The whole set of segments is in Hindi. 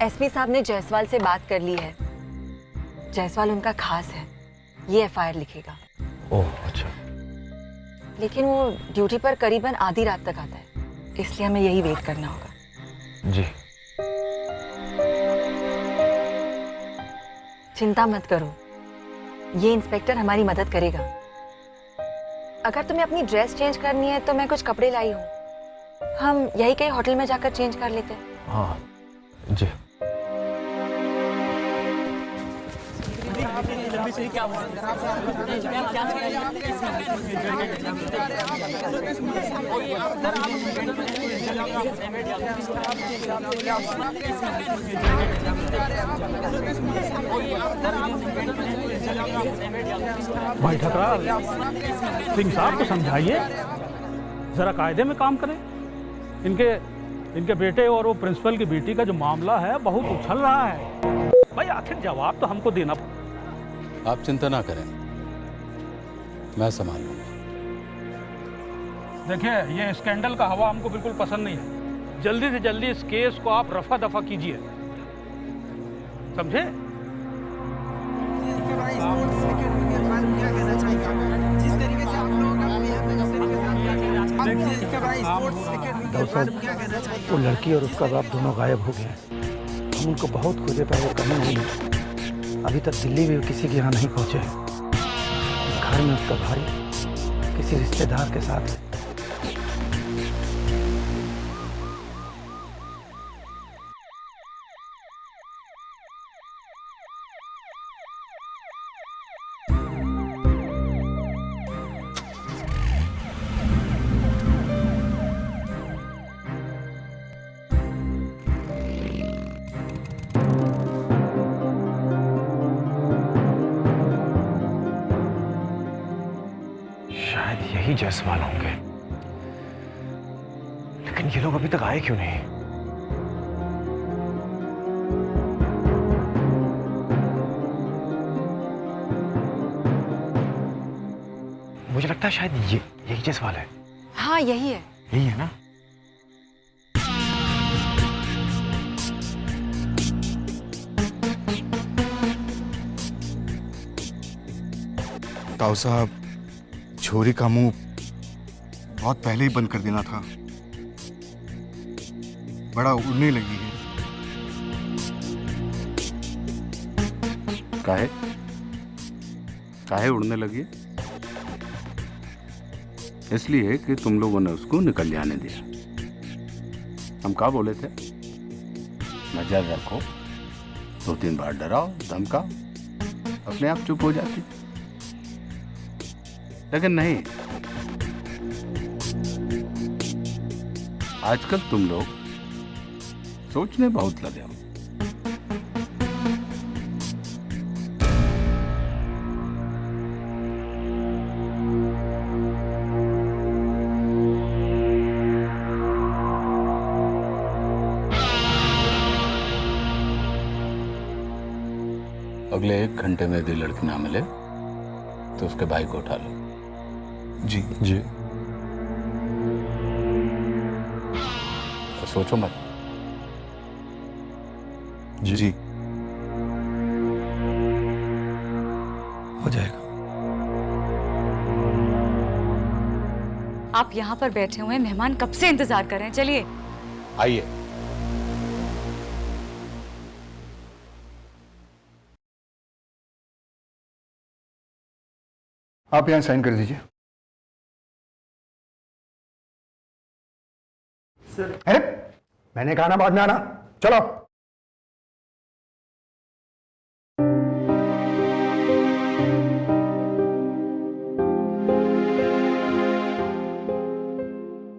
एसपी साहब ने जायसवाल से बात कर ली है। जायसवाल उनका खास है, ये एफआईआर लिखेगा। ओह अच्छा। लेकिन वो ड्यूटी पर करीबन आधी रात तक आता है, इसलिए हमें यही वेट करना होगा। जी। चिंता मत करो, ये इंस्पेक्टर हमारी मदद करेगा। अगर तुम्हें अपनी ड्रेस चेंज करनी है तो मैं कुछ कपड़े लाई हूँ, हम यही कहीं होटल में जाकर चेंज कर लेते हैं। हाँ जी। भाई ठकराल, सिंह साहब को समझाइए, जरा कायदे में काम करें। इनके बेटे और वो प्रिंसिपल की बेटी का जो मामला है बहुत उछल रहा है। भाई आखिर जवाब तो हमको देना। आप चिंता ना करें, मैं संभाल लूंगा। देखिए, ये स्कैंडल का हवा हमको बिल्कुल पसंद नहीं है। जल्दी से जल्दी इस केस को आप रफा दफा कीजिए, समझे? वो लड़की और उसका बाप दोनों गायब हो गए हैं। हम उनको बहुत खोजे पर वो कहीं नहीं मिले। अभी तक दिल्ली भी किसी के यहाँ नहीं पहुँचे। घर में उसका भाई किसी रिश्तेदार के साथ है। शायद यही जायसवाल होंगे, लेकिन ये लोग अभी तक आए क्यों नहीं? मुझे लगता है शायद यही जायसवाल है। हाँ यही है। यही है ना? ताऊ साहब, छोरी का मुंह बहुत पहले ही बंद कर देना था। बड़ा उड़ने लगी है। काहे उड़ने लगी? इसलिए कि तुम लोगों ने उसको निकल जाने दिया। हम क्या बोले थे? नजर रखो, 2-3 बार डराओ, धमकाओ, अपने आप चुप हो जाती। लेकिन नहीं, आजकल तुम लोग सोचने बहुत लगे हो। अगले 1 घंटे में यदि लड़की ना मिले तो उसके भाई को उठा लो। जी जी। तो सोचो मत। जी हो जाएगा। आप यहाँ पर बैठे हुए हैं, मेहमान कब से इंतजार कर रहे हैं। चलिए आइए। आप यहाँ साइन कर दीजिए। सर, अरे मैंने कहा ना बाद में आना। चलो।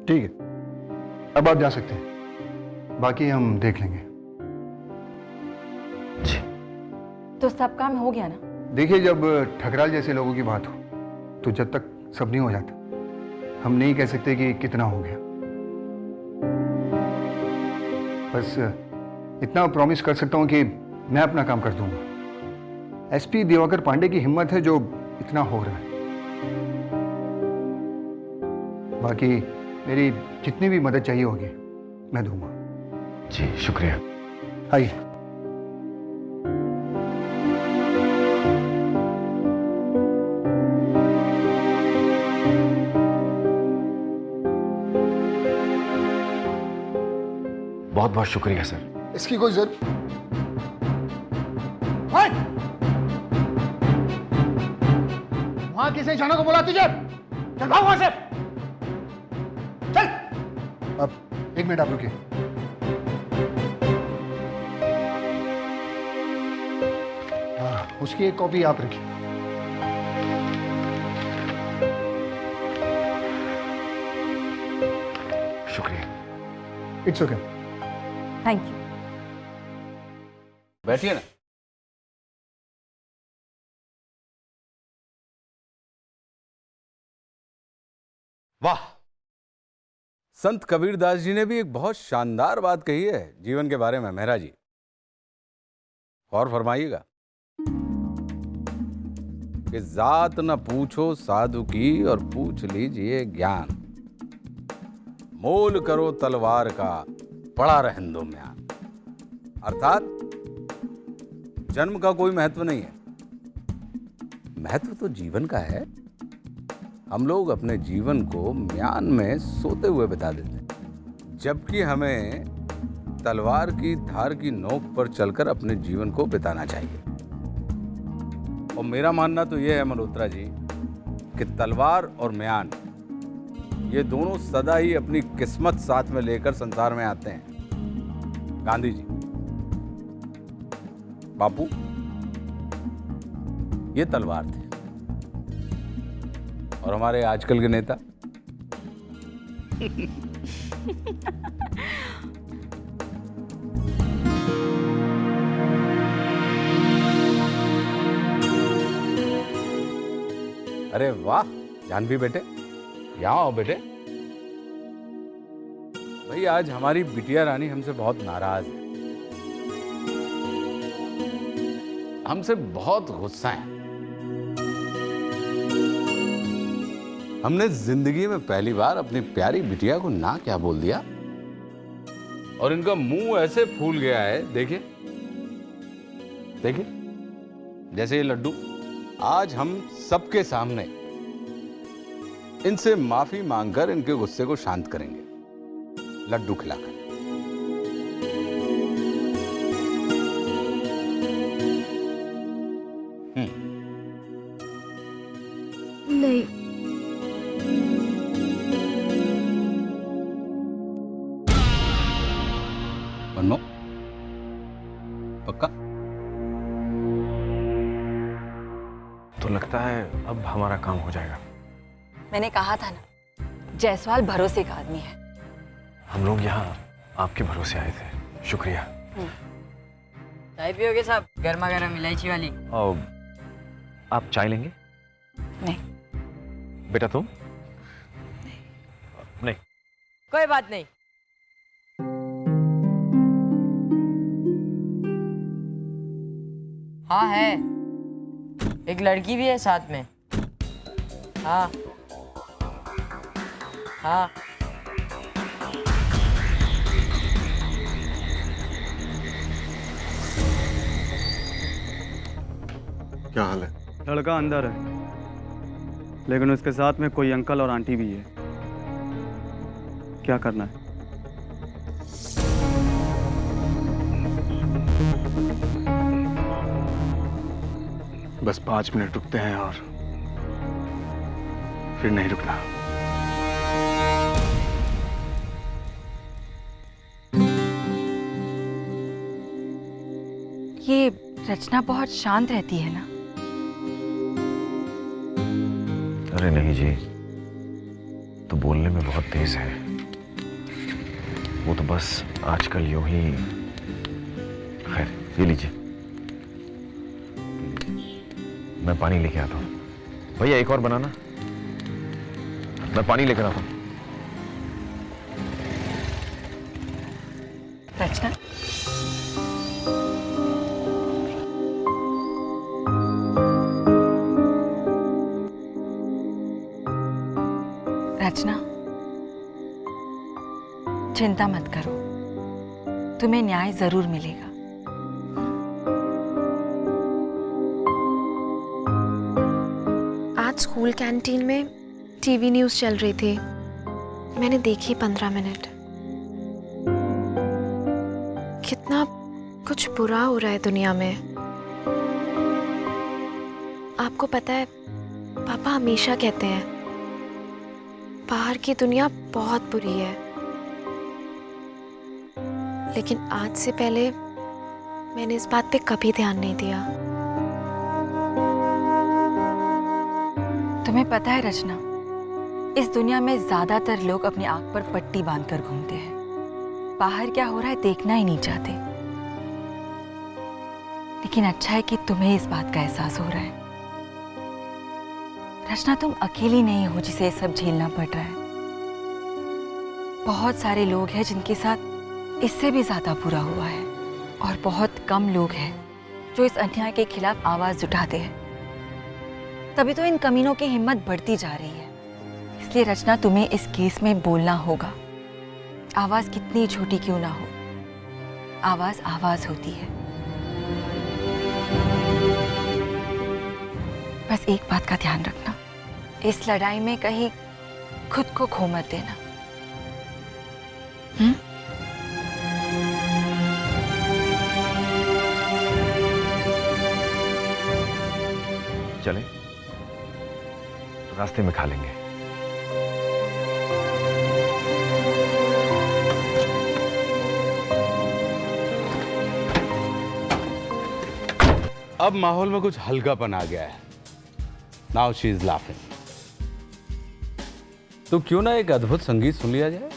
ठीक है, अब आप जा सकते हैं, बाकी हम देख लेंगे। तो सब काम हो गया ना? देखिए, जब ठकराल जैसे लोगों की बात हो तो जब तक सब नहीं हो जाता, हम नहीं कह सकते कि कितना हो गया। बस इतना प्रॉमिस कर सकता हूं कि मैं अपना काम कर दूंगा। एसपी दिवाकर पांडे की हिम्मत है जो इतना हो रहा है। बाकी मेरी जितनी भी मदद चाहिए होगी मैं दूंगा। जी शुक्रिया। आइए। बहुत बहुत शुक्रिया सर। इसकी कोई जरूरत वहां किसने जाने को बोला तुझे? चल भाग वहां से, चल। अब 1 मिनट आप रुकिए। हाँ, उसकी एक कॉपी आप रखिए। शुक्रिया। It's okay. Thank you. बैठिए ना। वाह, संत कबीरदास जी ने भी एक बहुत शानदार बात कही है जीवन के बारे में। मेहरा जी, और फरमाइएगा कि जात न पूछो साधु की और पूछ लीजिए ज्ञान, मोल करो तलवार का पड़ा रहंदो म्यान। अर्थात जन्म का कोई महत्व नहीं है, महत्व तो जीवन का है। हम लोग अपने जीवन को म्यान में सोते हुए बिता देते हैं, जबकि हमें तलवार की धार की नोक पर चलकर अपने जीवन को बिताना चाहिए। और मेरा मानना तो यह है मल्होत्रा जी कि तलवार और म्यान ये दोनों सदा ही अपनी किस्मत साथ में लेकर संसार में आते हैं। गांधी जी, बापू, ये तलवार थे, और हमारे आजकल के नेता अरे वाह जानवी बेटे, यहाँ आओ बेटे। भाई आज हमारी बिटिया रानी हमसे बहुत नाराज है, हमसे बहुत गुस्सा है। हमने जिंदगी में पहली बार अपनी प्यारी बिटिया को ना क्या बोल दिया, और इनका मुंह ऐसे फूल गया है। देखिए देखिए, जैसे ये लड्डू। आज हम सबके सामने इनसे माफी मांगकर इनके गुस्से को शांत करेंगे, लड्डू खिलाकर। नहीं, बनमो, पक्का? तो लगता है अब हमारा काम हो जाएगा। मैंने कहा था ना, जायसवाल भरोसे का आदमी है। हम लोग यहाँ आपके भरोसे आए थे, शुक्रिया। चाय पियोगे साहब? गर्मा गर्म इलायची वाली। आप चाय लेंगे? नहीं। बेटा तुम? नहीं। कोई बात नहीं। हाँ है, एक लड़की भी है साथ में। हाँ हाँ। क्या हाल है? लड़का अंदर है, लेकिन उसके साथ में कोई अंकल और आंटी भी है। क्या करना है? बस 5 मिनट रुकते हैं और फिर नहीं रुकना। ये रचना बहुत शांत रहती है ना? अरे नहीं जी, तो बोलने में बहुत तेज है। वो तो बस आजकल यूं ही। खैर, ये लीजिए, मैं पानी लेके आता हूँ। भैया एक और बनाना। मैं पानी लेकर आता हूँ। रचना, रचना, चिंता मत करो, तुम्हें न्याय जरूर मिलेगा। आज स्कूल कैंटीन में टीवी न्यूज़ चल रही थी, मैंने देखी 15 मिनट। कितना कुछ बुरा हो रहा है दुनिया में। आपको पता है, पापा हमेशा कहते हैं बाहर की दुनिया बहुत बुरी है, लेकिन आज से पहले मैंने इस बात पे कभी ध्यान नहीं दिया। तुम्हें पता है रचना, इस दुनिया में ज्यादातर लोग अपनी आंख पर पट्टी बांधकर घूमते हैं, बाहर क्या हो रहा है देखना ही नहीं चाहते। लेकिन अच्छा है कि तुम्हें इस बात का एहसास हो रहा है। रचना, तुम अकेली नहीं हो जिसे ये सब झेलना पड़ रहा है। बहुत सारे लोग हैं जिनके साथ इससे भी ज्यादा बुरा हुआ है, और बहुत कम लोग हैं जो इस अन्याय के खिलाफ आवाज उठाते हैं। तभी तो इन कमीनों की हिम्मत बढ़ती जा रही है। इसलिए रचना, तुम्हें इस केस में बोलना होगा। आवाज कितनी छोटी क्यों ना हो, आवाज आवाज होती है। बस एक बात का ध्यान रखना, इस लड़ाई में कहीं खुद को खो मत देना। चलें, रास्ते में खा लेंगे। अब माहौल में कुछ हल्कापन आ गया है। Now she is laughing. तो क्यों ना एक अद्भुत संगीत सुन लिया जाए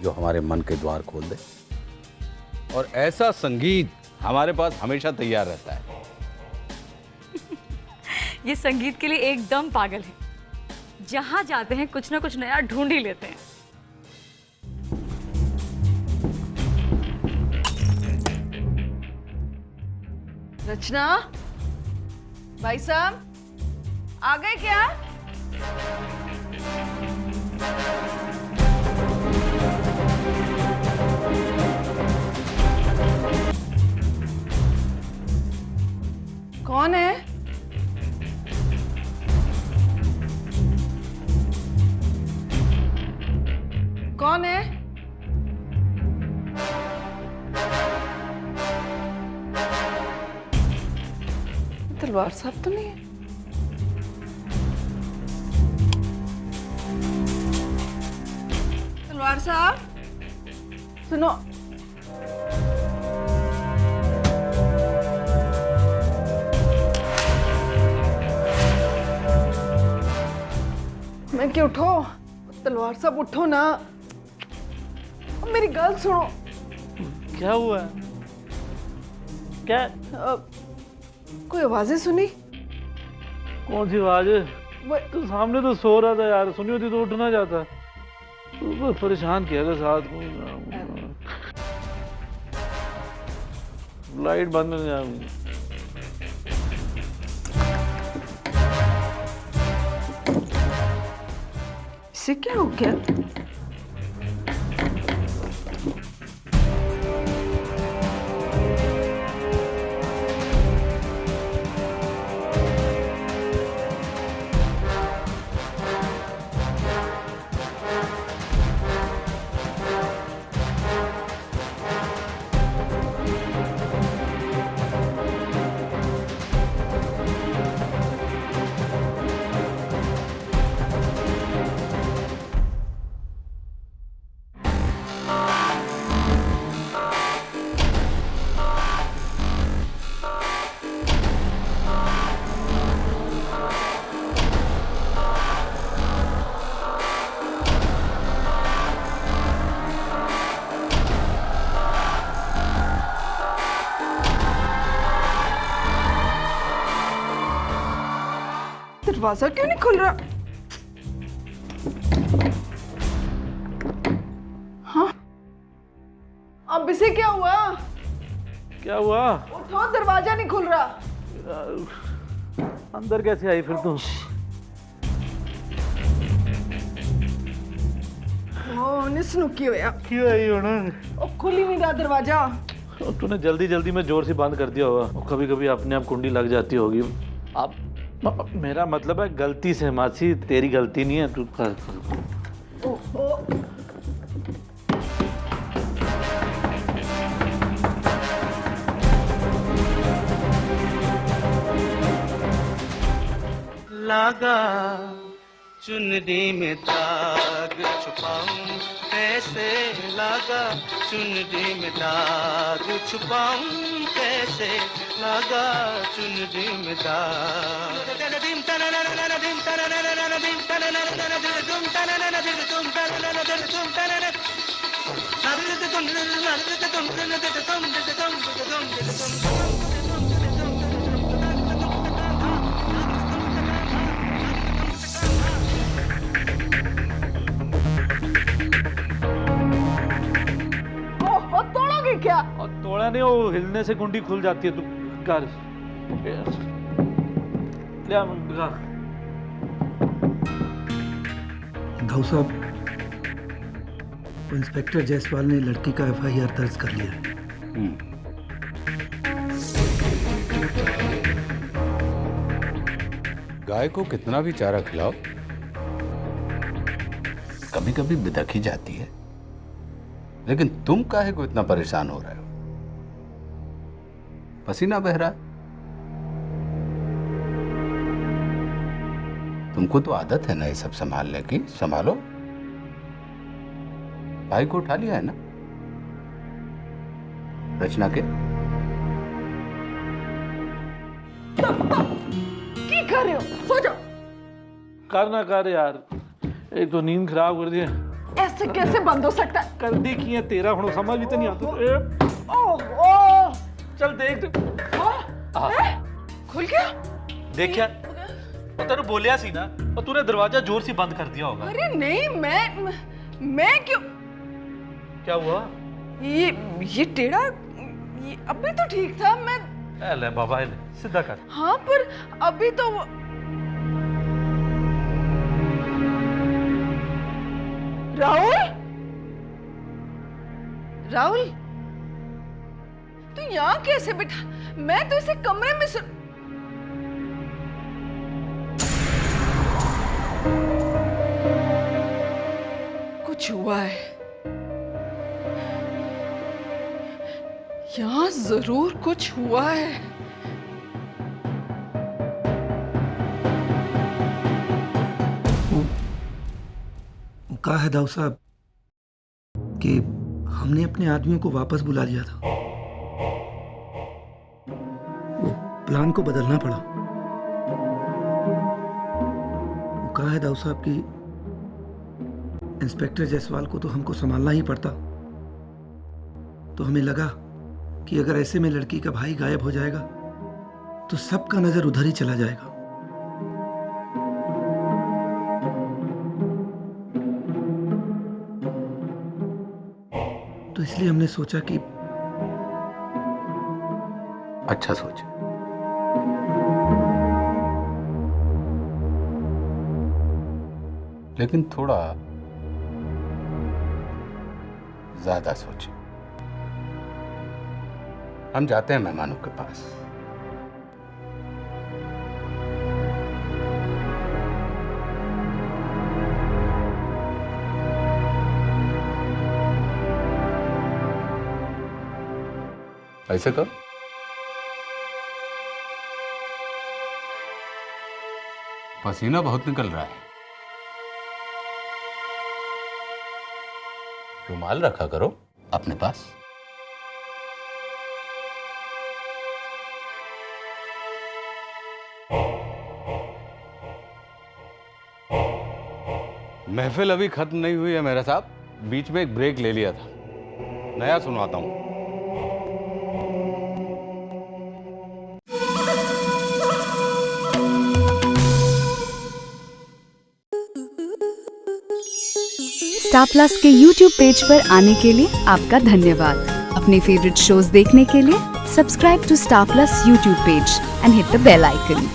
जो हमारे मन के द्वार खोल दे। और ऐसा संगीत हमारे पास हमेशा तैयार रहता है। ये संगीत के लिए एकदम पागल है। जहां जाते हैं कुछ ना कुछ नया ढूंढ ही लेते हैं। रचना, भाई साहब आ गए क्या? कौन है? कौन है? तलवार साहब तो नहीं है? तलवार साहब सुनो, मैं क्यों उठो? तलवार साहब उठो ना, मेरी गल सुनो। क्या हुआ? क्या? कोई आवाजें सुनी? कौन सी आवाज? तो सामने तो सो रहा था यार, सुनी होती तो उठ ना जाता। तू बस परेशान किया था साथ को। लाइट बंद नहीं जाएगी। इसे क्या हो गया? दरवाजा क्यों नहीं खुल रहा? हाँ, अब इसे क्या हुआ? क्या हुआ? उठो, दरवाजा नहीं खुल रहा। अंदर कैसे आई फिर तू? निस्नुकी होया। क्यों आई हो ना? ओ खुल ही नहीं रहा दरवाजा। तूने जल्दी जल्दी में जोर से बंद कर दिया होगा। कभी कभी अपने आप कुंडी लग जाती होगी। अब मेरा मतलब है गलती से मासी, तेरी गलती नहीं है। तू लागा चुनरी में दाग छुपाऊं कैसे लागा चुनरी में दाग छुपाऊं कैसे लागा चुनरी में दाग तोड़ोगे क्या? और तोड़ा नहीं, वो हिलने से कुंडी खुल जाती है। तू कर दाऊ साहब, इंस्पेक्टर जायसवाल ने लड़की का FIR दर्ज कर लिया है। गाय को कितना भी चारा खिलाओ कभी कभी बिदक ही जाती है। लेकिन तुम काहे को इतना परेशान हो रहे हो? पसीना बह रहा है। तुमको तो आदत है ना ये सब संभालने की। संभालो। भाई को उठा लिया है ना रचना के। की कर रहे हो? सो जाओ। करना कर यार, एक तो नींद खराब कर दी है। ऐसे कैसे बंद हो सकता है? कर दी की है तेरा हूँ, समझ भी तो नहीं आता। ओह चल देख खुल गया? देखिया तेरे बोलिया सी ना, और तूने दरवाजा जोर से बंद कर दिया होगा। अरे नहीं, मैं क्यों? क्या हुआ? ये टेढ़ा, ये अभी तो ठीक था। मैं ले बाबा ले सीधा कर। हाँ पर अभी तो राहुल तू यहाँ कैसे बैठा? मैं तो इसे कमरे में कुछ हुआ है यहाँ, जरूर कुछ हुआ है। वो कहा है दाऊ साहब कि हमने अपने आदमियों को वापस बुला लिया था। वो प्लान को बदलना पड़ा। वो कहा है दाऊ साहब कि इंस्पेक्टर जायसवाल को तो हमको संभालना ही पड़ता। तो हमें लगा कि अगर ऐसे में लड़की का भाई गायब हो जाएगा तो सबका नजर उधर ही चला जाएगा। तो इसलिए हमने सोचा कि अच्छा सोच। लेकिन थोड़ा ज्यादा सोचे। हम जाते हैं मेहमानों के पास। ऐसे करो। पसीना बहुत निकल रहा है। रुमाल रखा करो अपने पास। महफिल अभी खत्म नहीं हुई है मेरा साहब, बीच में एक ब्रेक ले लिया था। नया सुनवाता हूं। स्टार प्लस के YouTube पेज पर आने के लिए आपका धन्यवाद। अपने फेवरेट शोज देखने के लिए subscribe to Star Plus YouTube page and hit the bell icon.